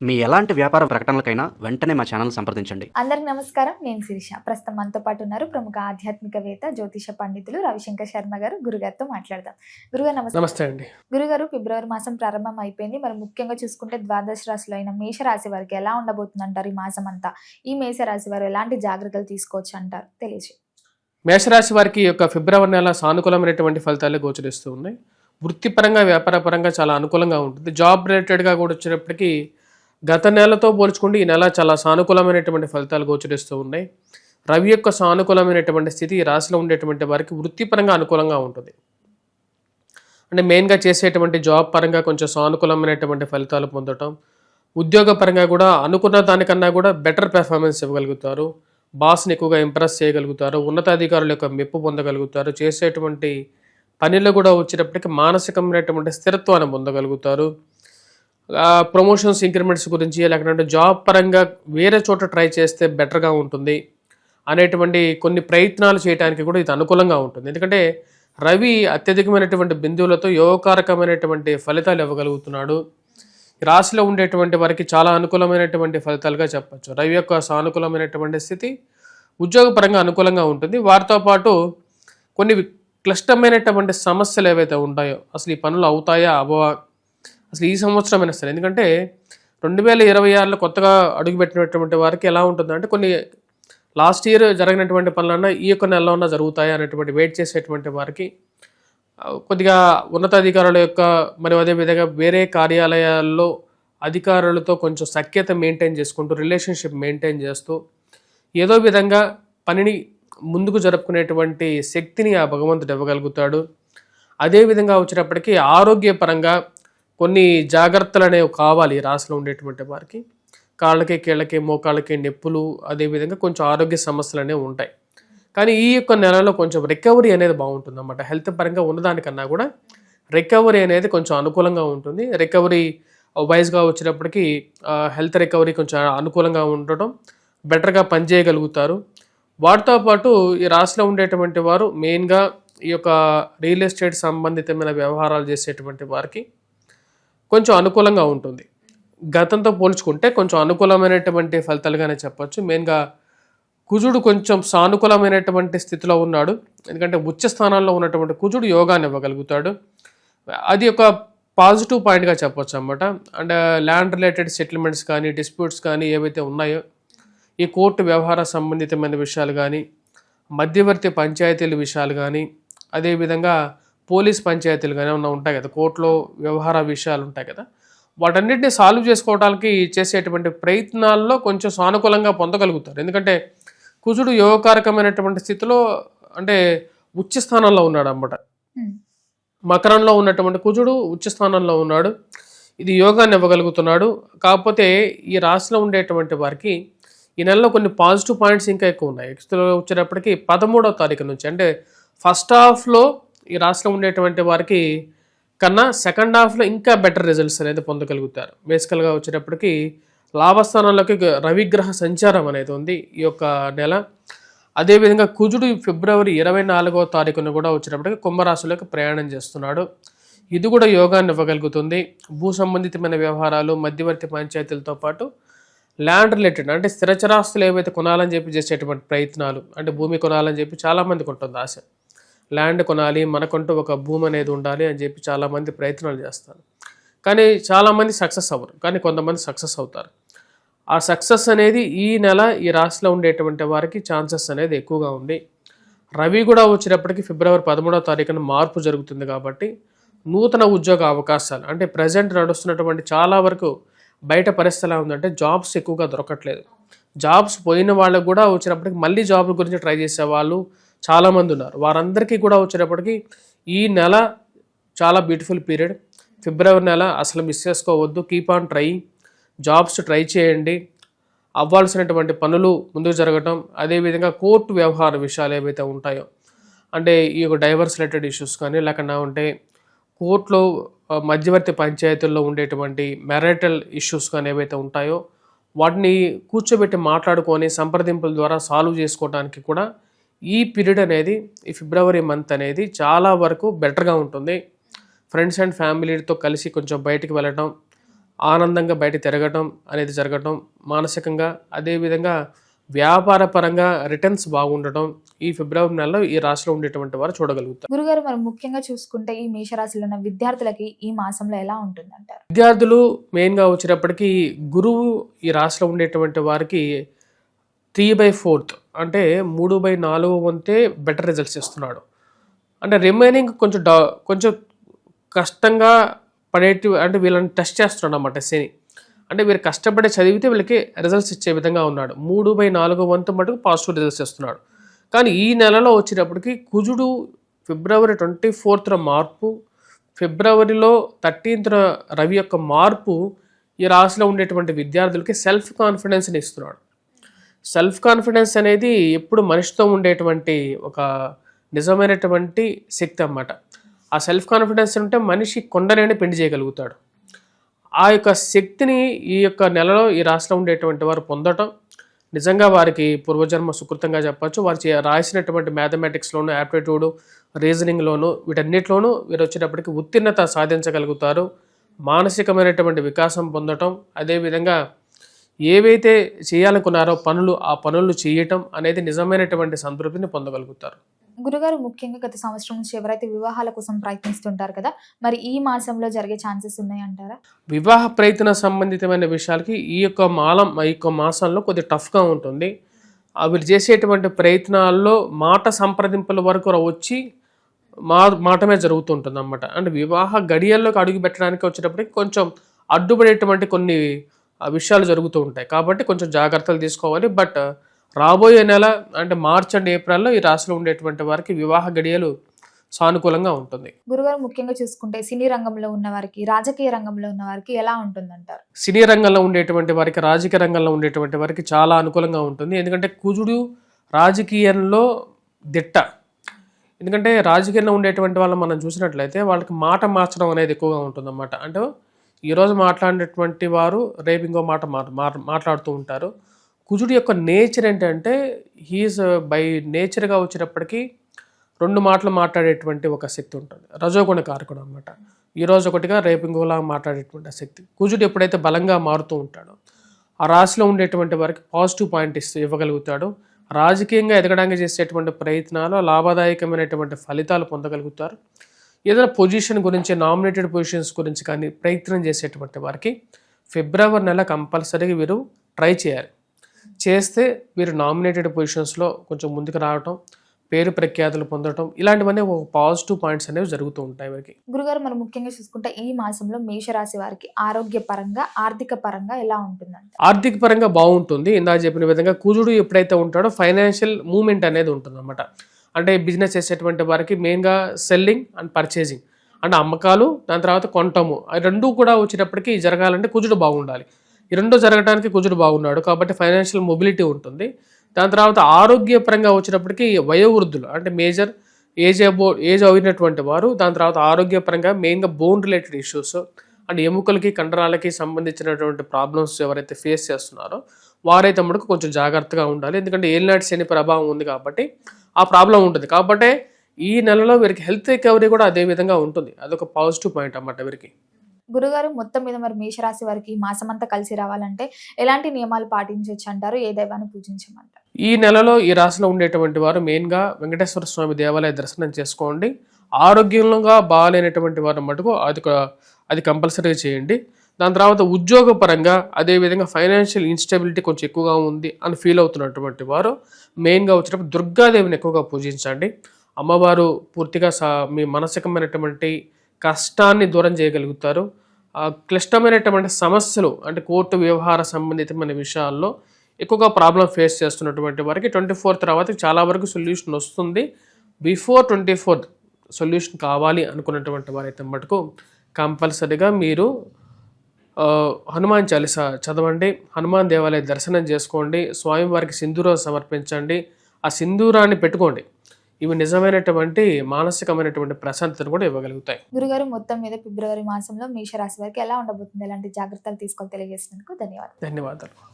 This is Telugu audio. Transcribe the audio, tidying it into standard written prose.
మీ ఎలాంటి వ్యాపార ప్రకటనలకైనా వెంటనే మా ఛానల్ సంప్రదించండి. అందరికి నమస్కారం. నేను శిరీష. ప్రస్తుతం మనతో పాటు ఉన్నారు ప్రముఖ ఆధ్యాత్మికవేత్త, జ్యోతిష పండితులు రవిశంకర్ శర్మ గారు. గురుగారితో మాట్లాడదాం. గురుగారు నమస్తే. నమస్తే అండి. గురుగారు, ఫిబ్రవరి మాసం ప్రారంభం అయిపోయింది. మరి ముఖ్యంగా చూసుకుంటే ద్వాదశ రాశిలో అయిన మేషరాశి వారికి ఎలా ఉండబోతుంది అంటారు ఈ మాసం అంతా? ఈ మేషరాశి వారు ఎలాంటి జాగ్రత్తలు తీసుకోవచ్చు అంటారు? తెలియజేయండి. మేషరాశి వారికి యొక్క ఫిబ్రవరి నెల సానుకూలమైనటువంటి ఫలితాలు గోచరిస్తూ ఉన్నాయి. వృత్తిపరంగా వ్యాపారపరంగా చాలా అనుకూలంగా ఉంటుంది. జాబ్ రిలేటెడ్గా కూడా వచ్చేటప్పటికి గత నెలతో పోల్చుకుంటే ఈ నెల చాలా సానుకూలమైనటువంటి ఫలితాలు గోచరిస్తూ ఉన్నాయి. రవి యొక్క సానుకూలమైనటువంటి స్థితి ఈ రాశిలో ఉండేటువంటి వారికి వృత్తిపరంగా అనుకూలంగా ఉంటుంది. అంటే మెయిన్గా చేసేటువంటి జాబ్ పరంగా కొంచెం సానుకూలమైనటువంటి ఫలితాలు పొందటం, ఉద్యోగపరంగా కూడా అనుకున్న దానికన్నా కూడా బెటర్ పెర్ఫార్మెన్స్ ఇవ్వగలుగుతారు, బాస్ని ఎక్కువగా ఇంప్రెస్ చేయగలుగుతారు, ఉన్నతాధికారుల యొక్క మెప్పు పొందగలుగుతారు, చేసేటువంటి పనిలో కూడా వచ్చేటప్పటికి మానసికమైనటువంటి స్థిరత్వాన్ని పొందగలుగుతారు. ప్రమోషన్స్ ఇంక్రిమెంట్స్ గురించి లేకపోతే జాబ్ పరంగా వేరే చోట ట్రై చేస్తే బెటర్గా ఉంటుంది అనేటువంటి కొన్ని ప్రయత్నాలు చేయడానికి కూడా ఇది అనుకూలంగా ఉంటుంది. ఎందుకంటే రవి అత్యధికమైనటువంటి బిందువులతో యోగకారకమైనటువంటి ఫలితాలు ఇవ్వగలుగుతున్నాడు. రాశిలో ఉండేటువంటి వారికి చాలా అనుకూలమైనటువంటి ఫలితాలుగా చెప్పచ్చు. రవి యొక్క సానుకూలమైనటువంటి స్థితి ఉద్యోగపరంగా అనుకూలంగా ఉంటుంది. వారితో పాటు కొన్ని క్లిష్టమైనటువంటి సమస్యలు ఏవైతే ఉంటాయో, అసలు ఈ పనులు అవుతాయా అవ్వవా, అసలు ఈ సంవత్సరమైనా సరే, ఎందుకంటే 2026లో కొత్తగా అడుగుపెట్టినటువంటి వారికి ఎలా ఉంటుందంటే కొన్ని లాస్ట్ ఇయర్ జరిగినటువంటి పనులన్నా ఈ యొక్క నెలలో ఉన్న జరుగుతాయా అనేటువంటి వెయిట్ చేసేటువంటి వారికి కొద్దిగా ఉన్నతాధికారుల యొక్క మరియు అదేవిధంగా వేరే కార్యాలయాల్లో అధికారులతో కొంచెం సఖ్యత మెయింటైన్ చేసుకుంటూ రిలేషన్షిప్ మెయింటైన్ చేస్తూ ఏదో విధంగా పనిని ముందుకు జరుపుకునేటువంటి శక్తిని ఆ భగవంతుడు ఇవ్వగలుగుతాడు. అదేవిధంగా వచ్చేటప్పటికీ ఆరోగ్యపరంగా కొన్ని జాగ్రత్తలు అనేవి కావాలి రాశిలో ఉండేటువంటి వారికి. కాళ్ళకి, కీళ్ళకి, మోకాళ్ళకి నొప్పులు, అదేవిధంగా కొంచెం ఆరోగ్య సమస్యలు అనేవి ఉంటాయి. కానీ ఈ యొక్క నెలలో కొంచెం రికవరీ అనేది బాగుంటుంది అన్నమాట. హెల్త్ పరంగా ఉన్నదానికన్నా కూడా రికవరీ అనేది కొంచెం అనుకూలంగా ఉంటుంది. రికవరీ వైజ్గా వచ్చేటప్పటికి హెల్త్ రికవరీ కొంచెం అనుకూలంగా ఉండటం, బెటర్గా పనిచేయగలుగుతారు. వాటితో పాటు ఈ రాశిలో ఉండేటువంటి వారు మెయిన్గా ఈ యొక్క రియల్ ఎస్టేట్ సంబంధితమైన వ్యవహారాలు చేసేటువంటి వారికి కొంచెం అనుకూలంగా ఉంటుంది. గతంతో పోల్చుకుంటే కొంచెం అనుకూలమైనటువంటి ఫలితాలుగానే చెప్పచ్చు. మెయిన్గా కుజుడు కొంచెం సానుకూలమైనటువంటి స్థితిలో ఉన్నాడు. ఎందుకంటే ఉచ్చ స్థానాల్లో ఉన్నటువంటి కుజుడు యోగాన్ని ఇవ్వగలుగుతాడు. అది ఒక పాజిటివ్ పాయింట్గా చెప్పొచ్చు అన్నమాట. అండ్ ల్యాండ్ రిలేటెడ్ సెటిల్మెంట్స్ కానీ, డిస్ప్యూట్స్ కానీ ఏవైతే ఉన్నాయో, ఈ కోర్టు వ్యవహార సంబంధితమైన విషయాలు కానీ, మధ్యవర్తి పంచాయతీల విషయాలు కానీ, అదేవిధంగా పోలీస్ పంచాయతీలు కానీ ఏమన్నా ఉంటాయి కదా, కోర్టులో వ్యవహార విషయాలు ఉంటాయి కదా, వాటన్నిటిని సాల్వ్ చేసుకోవడానికి చేసేటువంటి ప్రయత్నాల్లో కొంచెం సానుకూలంగా పొందగలుగుతారు. ఎందుకంటే కుజుడు యోగకారకమైనటువంటి స్థితిలో అంటే ఉచ్చ స్థానంలో ఉన్నాడు అన్నమాట. మకరంలో ఉన్నటువంటి కుజుడు ఉచ్చ స్థానంలో ఉన్నాడు. ఇది యోగాన్ని ఇవ్వగలుగుతున్నాడు. కాకపోతే ఈ రాశిలో ఉండేటువంటి వారికి ఈ నెలలో కొన్ని పాజిటివ్ పాయింట్స్ ఇంకా ఎక్కువ ఉన్నాయి. వచ్చేటప్పటికి 13వ తారీఖు నుంచి, అంటే ఫస్ట్ హాఫ్లో ఈ రాశిలో ఉండేటువంటి వారికి కన్నా సెకండ్ హాఫ్లో ఇంకా బెటర్ రిజల్ట్స్ అనేది పొందగలుగుతారు. బేసికల్గా వచ్చేటప్పటికి లాభస్థానంలోకి రవిగ్రహ సంచారం అనేది ఉంది ఈ యొక్క నెల. అదేవిధంగా కుజుడు ఫిబ్రవరి 24వ తారీఖున కూడా వచ్చేటప్పటికి కుంభరాశిలోకి ప్రయాణం చేస్తున్నాడు. ఇది కూడా యోగాన్ని ఇవ్వగలుగుతుంది. భూ సంబంధితమైన వ్యవహారాలు, మధ్యవర్తి పంచాయతీలతో పాటు ల్యాండ్ రిలేటెడ్ అంటే స్థిరచరాస్తులు ఏవైతే కొనాలని చెప్పి చేసేటువంటి ప్రయత్నాలు, అంటే భూమి కొనాలని చెప్పి చాలామందికి ఉంటుంది ఆశ. ల్యాండ్ కొనాలి, మనకంటూ ఒక భూమి అనేది ఉండాలి అని చెప్పి చాలామంది ప్రయత్నాలు చేస్తారు. కానీ చాలామంది సక్సెస్ అవ్వరు, కానీ కొంతమంది సక్సెస్ అవుతారు. ఆ సక్సెస్ అనేది ఈ నెల ఈ రాశిలో ఉండేటువంటి వారికి ఛాన్సెస్ అనేది ఎక్కువగా ఉంది. రవి కూడా వచ్చేటప్పటికి ఫిబ్రవరి 13వ తారీఖున మార్పు జరుగుతుంది కాబట్టి నూతన ఉద్యోగ అవకాశాలు, అంటే ప్రజెంట్ నడుస్తున్నటువంటి చాలా వరకు బయట పరిస్థితి ఎలా ఉందంటే జాబ్స్ ఎక్కువగా దొరకట్లేదు. జాబ్స్ పోయిన వాళ్ళకు కూడా వచ్చేటప్పటికి మళ్ళీ జాబ్ గురించి ట్రై చేసే వాళ్ళు చాలామంది ఉన్నారు. వారందరికీ కూడా వచ్చేటప్పటికి ఈ నెల చాలా బ్యూటిఫుల్ పీరియడ్. ఫిబ్రవరి నెల అసలు మిస్ చేసుకోవద్దు. Keep on try, jobs try చేయండి. అవ్వాల్సినటువంటి పనులు ముందుకు జరగటం, అదేవిధంగా కోర్టు వ్యవహార విషయాలు ఏవైతే ఉంటాయో, అంటే ఈ యొక్క డైవర్స్ రిలేటెడ్ ఇష్యూస్ కానీ, లేకుండా ఉంటే కోర్టులో మధ్యవర్తి పంచాయతీల్లో ఉండేటువంటి మ్యారిటల్ ఇష్యూస్ కానీ ఏవైతే ఉంటాయో వాటిని కూర్చోబెట్టి మాట్లాడుకొని సంప్రదింపుల ద్వారా సాల్వ్ చేసుకోవడానికి కూడా ఈ పీరియడ్ అనేది, ఈ ఫిబ్రవరి మంత్ అనేది చాలా వరకు బెటర్గా ఉంటుంది. ఫ్రెండ్స్ అండ్ ఫ్యామిలీతో కలిసి కొంచెం బయటికి వెళ్ళటం, ఆనందంగా బయట తిరగటం అనేది జరగటం, మానసికంగా అదేవిధంగా వ్యాపార పరంగా రిటర్న్స్ బాగుండటం ఈ ఫిబ్రవరి నెలలో ఈ రాశిలో ఉండేటువంటి వారు చూడగలుగుతారు. గురుగారు మరి ముఖ్యంగా చూసుకుంటే ఈ మేషరాశిలో ఉన్న విద్యార్థులకి ఈ మాసంలో ఎలా ఉంటుందంటారు? విద్యార్థులు మెయిన్గా వచ్చేటప్పటికి గురువు ఈ రాశిలో ఉండేటువంటి వారికి 3/4 అంటే 3/4 వంతే బెటర్ రిజల్ట్స్ ఇస్తున్నాడు. అంటే రిమైనింగ్ కొంచెం కష్టంగా పడేటి అంటే వీళ్ళని టెస్ట్ చేస్తున్నాడు అన్నమాట శని. అంటే వీరు కష్టపడి చదివితే వీళ్ళకి రిజల్ట్స్ ఇచ్చే విధంగా ఉన్నాడు. 3/4 వంతు మటుకు పాజిటివ్ రిజల్ట్స్ ఇస్తున్నాడు. కానీ ఈ నెలలో వచ్చేటప్పటికి కుజుడు ఫిబ్రవరి 24న మార్పు, ఫిబ్రవరిలో 13న రవి యొక్క మార్పు ఈ రాశిలో ఉండేటువంటి విద్యార్థులకి సెల్ఫ్ కాన్ఫిడెన్స్ని ఇస్తున్నాడు. సెల్ఫ్ కాన్ఫిడెన్స్ అనేది ఎప్పుడు మనిషితో ఉండేటువంటి ఒక నిజమైనటువంటి శక్తి అన్నమాట. ఆ సెల్ఫ్ కాన్ఫిడెన్స్ ఉంటే మనిషి కొండనేని పెండి చేయగలుగుతాడు. ఆ యొక్క శక్తిని ఈ యొక్క నెలలో ఈ రాశిలో ఉండేటువంటి వారు పొందటం నిజంగా వారికి పూర్వజన్మ సుకృతంగా చెప్పచ్చు. వారు రాసినటువంటి మ్యాథమెటిక్స్లోను, యాప్టిట్యూడ్, రీజనింగ్లోను వీటన్నిటిలోనూ వీరు వచ్చేటప్పటికి ఉత్తీర్ణత సాధించగలుగుతారు. మానసికమైనటువంటి వికాసం పొందటం, అదేవిధంగా ఏవైతే చేయాలనుకున్నారో ఆ పనులు చేయటం అనేది నిజమైనటువంటి సంతృప్తిని పొందగలుగుతారు. గురుగారు ముఖ్యంగా గత సంవత్సరం నుంచి ఎవరైతే వివాహాల కోసం ప్రయత్నిస్తుంటారు కదా, మరి ఈ మాసంలో జరిగే ఛాన్సెస్ ఉన్నాయంటారా? వివాహ ప్రయత్న సంబంధితమైన విషయాలకి ఈ యొక్క మాసంలో కొద్దిగా టఫ్గా ఉంటుంది. అవి చేసేటువంటి ప్రయత్నాల్లో మాట సంప్రదింపుల వరకు వచ్చి మాటమే జరుగుతుంటుంది అన్నమాట. అంటే వివాహ గడియల్లోకి అడుగు పెట్టడానికి వచ్చేటప్పటికి కొంచెం అడ్డుపడేటువంటి కొన్ని విషయాలు జరుగుతూ ఉంటాయి. కాబట్టి కొంచెం జాగ్రత్తలు తీసుకోవాలి. బట్ రాబోయే నెల అంటే మార్చ్ అండ్ ఏప్రిల్లో ఈ రాశిలో ఉండేటువంటి వారికి వివాహ గడియలు సానుకూలంగా ఉంటుంది. గురుగారు ముఖ్యంగా చూసుకుంటే సినీ రంగంలో ఉన్న వారికి, రాజకీయ రంగంలో ఉన్న వారికి ఎలా ఉంటుందంటారు? సినీ రంగంలో ఉండేటువంటి వారికి, రాజకీయ రంగంలో ఉండేటువంటి వారికి చాలా అనుకూలంగా ఉంటుంది. ఎందుకంటే కుజుడు రాజకీయంలో దిట్ట. ఎందుకంటే రాజకీయంలో ఉండేటువంటి వాళ్ళని మనం చూసినట్లయితే వాళ్ళకి మాట మార్చడం అనేది ఎక్కువగా ఉంటుంది అన్నమాట. అంటే ఈరోజు మాట్లాడినటువంటి వారు రేపు ఇంకో మాట మాట్లాడుతూ ఉంటారు. కుజుడు యొక్క నేచర్ ఏంటంటే హీఈస్ బై నేచర్గా వచ్చేటప్పటికి 2 మాటలు మాట్లాడేటువంటి ఒక శక్తి ఉంటుంది. రజోగుణ కారకుడు అనమాట. ఈరోజు ఒకటిగా రేపు ఇంకోలా మాట్లాడేటువంటి శక్తి. కుజుడు ఎప్పుడైతే బలంగా మారుతూ ఉంటాడో ఆ రాశిలో ఉండేటువంటి వారికి పాజిటివ్ పాయింట్ ఇవ్వగలుగుతాడు. రాజకీయంగా ఎదగడానికి చేసేటువంటి ప్రయత్నాలు లాభదాయకమైనటువంటి ఫలితాలు పొందగలుగుతారు. ఏదైనా పొజిషన్ గురించి, నామినేటెడ్ పొజిషన్స్ గురించి కానీ ప్రయత్నం చేసేటువంటి వారికి ఫిబ్రవరి నెల కంపల్సరీగా వీరు ట్రై చేయాలి. చేస్తే వీరు నామినేటెడ్ పొజిషన్స్లో కొంచెం ముందుకు రావటం, పేరు ప్రఖ్యాతులు పొందడం, ఇలాంటివన్నీ ఒక పాజిటివ్ పాయింట్స్ అనేవి జరుగుతూ ఉంటాయి వీరికి. గురుగారు మనం ముఖ్యంగా చూసుకుంటే ఈ మాసంలో మేషరాశి వారికి ఆరోగ్య పరంగా, ఆర్థిక పరంగా ఎలా ఉంటుందంట? ఆర్థిక పరంగా బాగుంటుంది. ఇందాక చెప్పిన విధంగా కుజుడు ఎప్పుడైతే ఉంటాడో ఫైనాన్షియల్ మూవ్మెంట్ అనేది ఉంటుంది అన్నమాట. అంటే బిజినెస్ చేసేటువంటి వారికి మెయిన్గా సెల్లింగ్ అండ్ పర్చేజింగ్, అంటే అమ్మకాలు, దాని తర్వాత కొనటము, ఆ రెండూ కూడా వచ్చేటప్పటికి జరగాలంటే కుజుడు బాగుండాలి. ఈ రెండు జరగడానికి కుజుడు బాగున్నాడు కాబట్టి ఫైనాన్షియల్ మొబిలిటీ ఉంటుంది. దాని తర్వాత ఆరోగ్యపరంగా వచ్చేటప్పటికి వయోవృద్ధులు అంటే మేజర్ ఏజ్ అయినటువంటి వారు, దాని తర్వాత ఆరోగ్యపరంగా మెయిన్గా బోన్ రిలేటెడ్ ఇష్యూస్ అండ్ ఎముకలకి, కండరాలకి సంబంధించినటువంటి ప్రాబ్లమ్స్ ఎవరైతే ఫేస్ చేస్తున్నారో వారైతే మటుకు కొంచెం జాగ్రత్తగా ఉండాలి. ఎందుకంటే ఏలినాటి శని ప్రభావం ఉంది కాబట్టి ఆ ప్రాబ్లం ఉంటుంది. కాబట్టి ఈ నెలలో వీరికి హెల్త్ రికవరీ కూడా అదే విధంగా ఉంటుంది. అదొక పాజిటివ్ పాయింట్ అన్నమాట వీరికి. గురుగారు మొత్తం మీద మరి మేషరాశి వారికి ఈ మాసం అంతా కలిసి రావాలంటే ఎలాంటి నియమాలు పాటించవచ్చు అంటారు? ఏ దైవాన్ని పూజించమంటారు? ఈ నెలలో ఈ రాశిలో ఉండేటువంటి వారు మెయిన్గా వెంకటేశ్వర స్వామి దేవాలయ దర్శనం చేసుకోండి. ఆరోగ్యంగా బాగాలేనటువంటి వారు మటుకు అది కంపల్సరీగా చేయండి. దాని తర్వాత ఉద్యోగపరంగా అదేవిధంగా ఫైనాన్షియల్ ఇన్స్టెబిలిటీ కొంచెం ఎక్కువగా ఉంది అని ఫీల్ అవుతున్నటువంటి వారు మెయిన్గా వచ్చేటప్పుడు దుర్గాదేవిని ఎక్కువగా పూజించండి. అమ్మవారు పూర్తిగా మీ మానసికమైనటువంటి కష్టాన్ని దూరం చేయగలుగుతారు. క్లిష్టమైనటువంటి సమస్యలు అంటే కోర్టు వ్యవహార సంబంధితమైన విషయాల్లో ఎక్కువగా ప్రాబ్లం ఫేస్ చేస్తున్నటువంటి వారికి 24 తర్వాత చాలా వరకు సొల్యూషన్ వస్తుంది. బిఫోర్ 24 సొల్యూషన్ కావాలి అనుకున్నటువంటి వారైతే మటుకు కంపల్సరీగా మీరు హనుమాన్ చాలీసా చదవండి, హనుమాన్ దేవాలయ దర్శనం చేసుకోండి, స్వామివారికి సింధూరం సమర్పించండి, ఆ సింధూరాన్ని పెట్టుకోండి. ఇవి నిజమైనటువంటి మానసికమైనటువంటి ప్రశాంతతను కూడా ఇవ్వగలుగుతాయి. గురుగారు మొత్తం మీద ఫిబ్రవరి మాసంలో మేషరాశి వారికి ఎలా ఉండబోతుంది, ఎలాంటి జాగ్రత్తలు తీసుకోవాలి తెలియజేసినందుకు ధన్యవాదాలు. ధన్యవాదాలు.